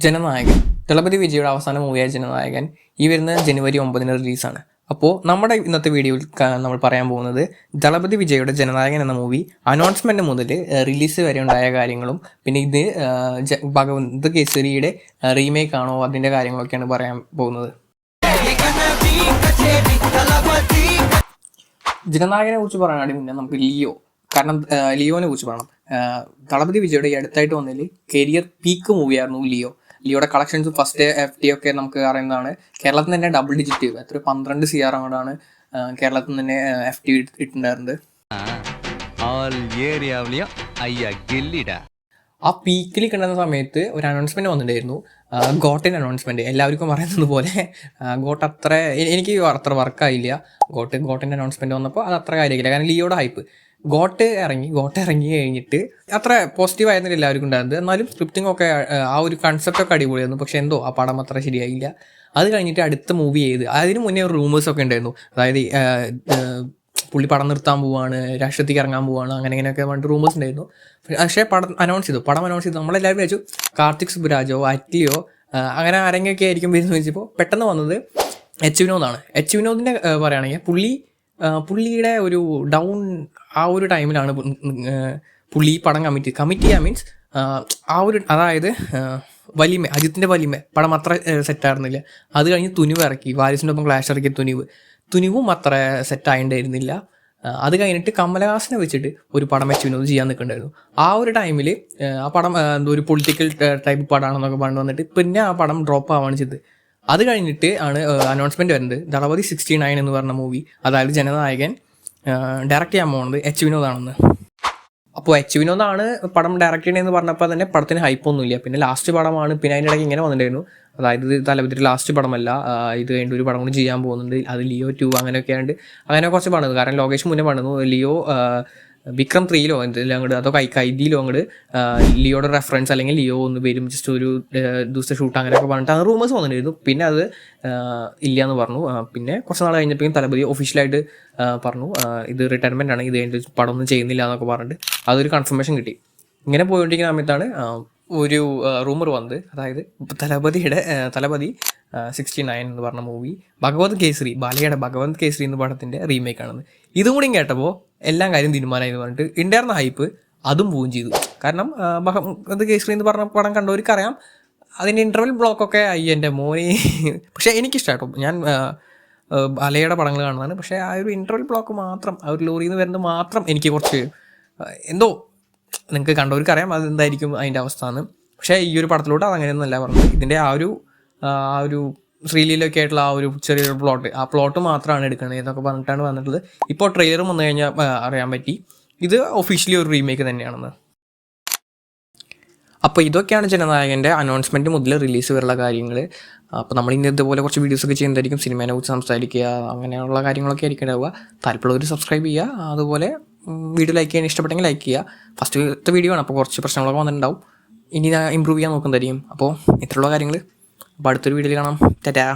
ജനനായകൻ ദളപതി വിജയുടെ അവസാന മൂവിയായ ജനനായകൻ ഈ വരുന്ന ജനുവരി 9 റിലീസാണ്. അപ്പോൾ നമ്മുടെ ഇന്നത്തെ വീഡിയോയിൽ നമ്മൾ പറയാൻ പോകുന്നത് ദളപതി വിജയുടെ ജനനായകൻ എന്ന മൂവി അനൗൺസ്മെൻറ്റ് മുതൽ റിലീസ് വരെ ഉണ്ടായ കാര്യങ്ങളും പിന്നെ ഇത് ഭഗവന്ത് കേസരിയുടെ റീമേക്ക് ആണോ അതിൻ്റെ കാര്യങ്ങളൊക്കെയാണ് പറയാൻ പോകുന്നത്. ജനനായകനെ കുറിച്ച് പറയാനാണെങ്കിൽ മുന്നേ നമുക്ക് ലിയോ, കാരണം ലിയോനെ കുറിച്ച് പറയണം. ദളപതി വിജയുടെ ഈ അടുത്തായിട്ട് വന്നതിൽ കരിയർ പീക്ക് മൂവിയായിരുന്നു ലിയോ. ലിയോയുടെ കളക്ഷൻസ് ഫസ്റ്റ് FT ഒക്കെ നമുക്ക് അറിയുന്നതാണ്. കേരളത്തിൽ തന്നെ ഡബിൾ ഡിജിറ്റ് എത്ര 12 CR അങ്ങോട്ടാണ് കേരളത്തിൽ തന്നെ FT ഇട്ടുണ്ടായിരുന്നത്. ആ പീക്കിൽ കിട്ടുന്ന സമയത്ത് ഒരു അനൗൺസ്മെൻറ്റ് വന്നിട്ടുണ്ടായിരുന്നു, ഗോട്ടിൻ്റെ അനൗൺസ്മെൻറ്റ്. എല്ലാവർക്കും പറയുന്നത് പോലെ ഗോട്ട് എനിക്ക് അത്ര വർക്കായില്ല. ഗോട്ടിൻ്റെ അനൗൺസ്മെൻറ്റ് വന്നപ്പോൾ അത് അത്ര കാര്യമില്ല, കാരണം ലിയോയുടെ ഹൈപ്പ്. ഗോട്ട് ഇറങ്ങി കഴിഞ്ഞിട്ട് അത്ര പോസിറ്റീവ് ആയിരുന്നില്ല എല്ലാവർക്കും ഉണ്ടായിരുന്നത്. എന്നാലും സ്ക്രിപ്റ്റിംഗ് ഒക്കെ ആ ഒരു കൺസെപ്റ്റൊക്കെ അടിപൊളിയായിരുന്നു. പക്ഷേ എന്തോ ആ പടം അത്ര ശരിയായില്ല. അത് കഴിഞ്ഞിട്ട് അടുത്ത മൂവി ചെയ്ത് അതിന് മുന്നേ ഒരു റൂമേഴ്സൊക്കെ ഉണ്ടായിരുന്നു, അതായത് പുള്ളി പടം നിർത്താൻ പോവാണ്, രാഷ്ട്രീയത്തേക്ക് ഇറങ്ങാൻ പോവാണ്, അങ്ങനെയൊക്കെ പറഞ്ഞിട്ട് റൂമേഴ്സ് ഉണ്ടായിരുന്നു. പക്ഷേ പടം അനൗൺസ് ചെയ്തു. നമ്മളെല്ലാവരും വെച്ചു കാർത്തിക് സുബ്രാജോ അറ്റ്ലിയോ അങ്ങനെ ആരെങ്കിലുമൊക്കെ ആയിരിക്കും വരുന്നത് വെച്ചപ്പോൾ പെട്ടെന്ന് വന്നത് എച്ച് വിനോദാണ്. എച്ച് വിനോദിൻ്റെ പറയുകയാണെങ്കിൽ പുള്ളിയുടെ ഒരു ഡൗൺ ആ ഒരു ടൈമിലാണ് പുള്ളി പടം കമ്മിറ്റ് മീൻസ് ആ ഒരു, അതായത് വലിമ, അജിത്തിൻ്റെ വലിമ പടം അത്ര സെറ്റായിരുന്നില്ല. അത് കഴിഞ്ഞ് തുനിവ് ഇറക്കി, വാരിസിൻ്റെ ഒപ്പം ക്ലാഷ് ഇറക്കിയ തുനിവും അത്ര സെറ്റായിട്ടുണ്ടായിരുന്നില്ല. അത് കഴിഞ്ഞിട്ട് കമലഹാസനെ വെച്ചിട്ട് ഒരു പടം വെച്ച് വിനോദ് ചെയ്യാൻ നിൽക്കുന്നുണ്ടായിരുന്നു. ആ ഒരു ടൈമിൽ ആ പടം എന്തോ ഒരു പൊളിറ്റിക്കൽ ടൈപ്പ് പടമാണെന്നൊക്കെ പറഞ്ഞു വന്നിട്ട് പിന്നെ ആ പടം ഡ്രോപ്പ് ആവുകയാണ് ചെയ്തത്. അത് കഴിഞ്ഞിട്ട് ആണ് അനൗൺസ്മെൻറ്റ് വരുന്നത് ദളപതി 69 എന്ന് പറഞ്ഞ മൂവി, അതായത് ജനനായകൻ ഡയറക്റ്റ് ചെയ്യാൻ പോകുന്നത് എച്ച് വിനോദാണെന്ന്. അപ്പോൾ എച്ച് വിനോദാണ് പടം ഡയറക്റ്റ് ചെയ്യണമെന്ന് പറഞ്ഞപ്പോൾ തന്നെ പടത്തിന് ഹൈപ്പൊന്നുമില്ല. പിന്നെ ലാസ്റ്റ് പടമാണ്, പിന്നെ അതിൻ്റെ ഇടയ്ക്ക് ഇങ്ങനെ വന്നിട്ടുണ്ടായിരുന്നു, അതായത് ദളപതിയുടെ ലാസ്റ്റ് പടമല്ല, ഇത് കഴിഞ്ഞിട്ട് ഒരു പടം കൂടി ചെയ്യാൻ പോകുന്നുണ്ട്, അത് ലിയോ 2 അങ്ങനെയൊക്കെ ആയിട്ട് അങ്ങനെ കുറച്ച് പണിത്. കാരണം ലോകേഷ് മുന്നേ പണിതു ലിയോ വിക്രം 3 എന്തെങ്കിലും അങ്ങോട്ട്, അതോ കൈദിയിലോ അങ്ങോട്ട് ലിയോയുടെ റെഫറൻസ് അല്ലെങ്കിൽ ലിയോ ഒന്ന് വരും ജസ്റ്റ് ഒരു ദിവസത്തെ ഷൂട്ട് അങ്ങനെയൊക്കെ പറഞ്ഞിട്ട് അത് റൂമേഴ്സ് വന്നിട്ടുണ്ടായിരുന്നു. പിന്നെ അത് ഇല്ല എന്ന് പറഞ്ഞു. പിന്നെ കുറച്ച് നാൾ കഴിഞ്ഞപ്പോഴും തലപതി ഒഫീഷ്യലായിട്ട് പറഞ്ഞു ഇത് റിട്ടയർമെൻ്റ് ആണ്, ഇത് കഴിഞ്ഞിട്ട് പടം ഒന്നും ചെയ്യുന്നില്ല എന്നൊക്കെ പറഞ്ഞിട്ട് അതൊരു കൺഫർമേഷൻ കിട്ടി. ഇങ്ങനെ പോയിക്കൊണ്ടിരിക്കുന്ന സമയത്താണ് ഒരു റൂമർ വന്നത്, അതായത് തലപതി 69 എന്ന് പറഞ്ഞ മൂവി ബാലയുടെ ഭഗവന്ത് കേസരി എന്ന പടത്തിൻ്റെ റീമേക്കാണെന്ന്. ഇതും കൂടി കേട്ടപ്പോൾ എല്ലാം കാര്യം തീരുമാനമായി എന്ന് പറഞ്ഞിട്ട് ഉണ്ടായിരുന്ന ഹൈപ്പ് അതും പോവുകയും ചെയ്തു. കാരണം ഭഗവന്ത് കേസരി എന്ന് പറഞ്ഞ പടം കണ്ടവർക്ക് അറിയാം, അതിൻ്റെ ഇൻ്റർവെൽ ബ്ലോക്കൊക്കെ എൻ്റെ മോനെ. പക്ഷേ എനിക്കിഷ്ടമായിട്ടോ, ഞാൻ ബാലയുടെ പടങ്ങൾ കാണുന്നതാണ്. പക്ഷേ ആ ഒരു ഇൻ്റർവെൽ ബ്ലോക്ക് മാത്രം, ആ ഒരു ലോറിയിൽ നിന്ന് വരുന്നത് മാത്രം എനിക്ക് കുറച്ച് എന്തോ, നിങ്ങൾക്ക് കണ്ടവർക്ക് അറിയാം അതെന്തായിരിക്കും അതിൻ്റെ അവസ്ഥ എന്ന്. പക്ഷേ ഈ ഒരു പടത്തിലോട്ട് അതങ്ങനെയൊന്നുമല്ല പറഞ്ഞത്. ഇതിൻ്റെ ആ ഒരു ശ്രീലീലൊക്കെ ആയിട്ടുള്ള ആ ഒരു ചെറിയൊരു പ്ലോട്ട് മാത്രമാണ് എടുക്കുന്നത് എന്നൊക്കെ പറഞ്ഞിട്ടാണ് വന്നിട്ടുള്ളത്. ഇപ്പോൾ ട്രെയിലർ വന്നു കഴിഞ്ഞാൽ അറിയാൻ പറ്റി ഇത് ഒഫീഷ്യലി ഒരു റീമേക്ക് തന്നെയാണെന്ന്. അപ്പോൾ ഇതൊക്കെയാണ് ജനനായകൻ്റെ അനൗൺസ്മെൻറ്റ് മുതൽ റിലീസ് വരെയുള്ള കാര്യങ്ങൾ. അപ്പോൾ നമ്മൾ ഇന്ന് ഇതുപോലെ കുറച്ച് വീഡിയോസൊക്കെ ചെയ്യുന്നതായിരിക്കും, സിനിമേനെ കുറിച്ച് സംസാരിക്കുക അങ്ങനെയുള്ള കാര്യങ്ങളൊക്കെ ആയിരിക്കും ഉണ്ടാവുക. താല്പര്യമുള്ളവർ സബ്സ്ക്രൈബ് ചെയ്യുക, അതുപോലെ വീഡിയോ ലൈക്ക് ചെയ്യാൻ ഇഷ്ടപ്പെട്ടെങ്കിൽ ലൈക്ക് ചെയ്യുക. ഫസ്റ്റ് വീഡിയോ ആണ്, അപ്പോൾ കുറച്ച് പ്രശ്നങ്ങളൊക്കെ വന്നിട്ടുണ്ടാവും, ഇനി ഞാൻ ഇമ്പ്രൂവ് ചെയ്യാൻ നോക്കുന്നതായിരിക്കും. അപ്പോൾ ഇത്രയുള്ള കാര്യങ്ങൾ. അപ്പോൾ അടുത്തൊരു വീഡിയോയിൽ കാണാം. ടാറ്റാ.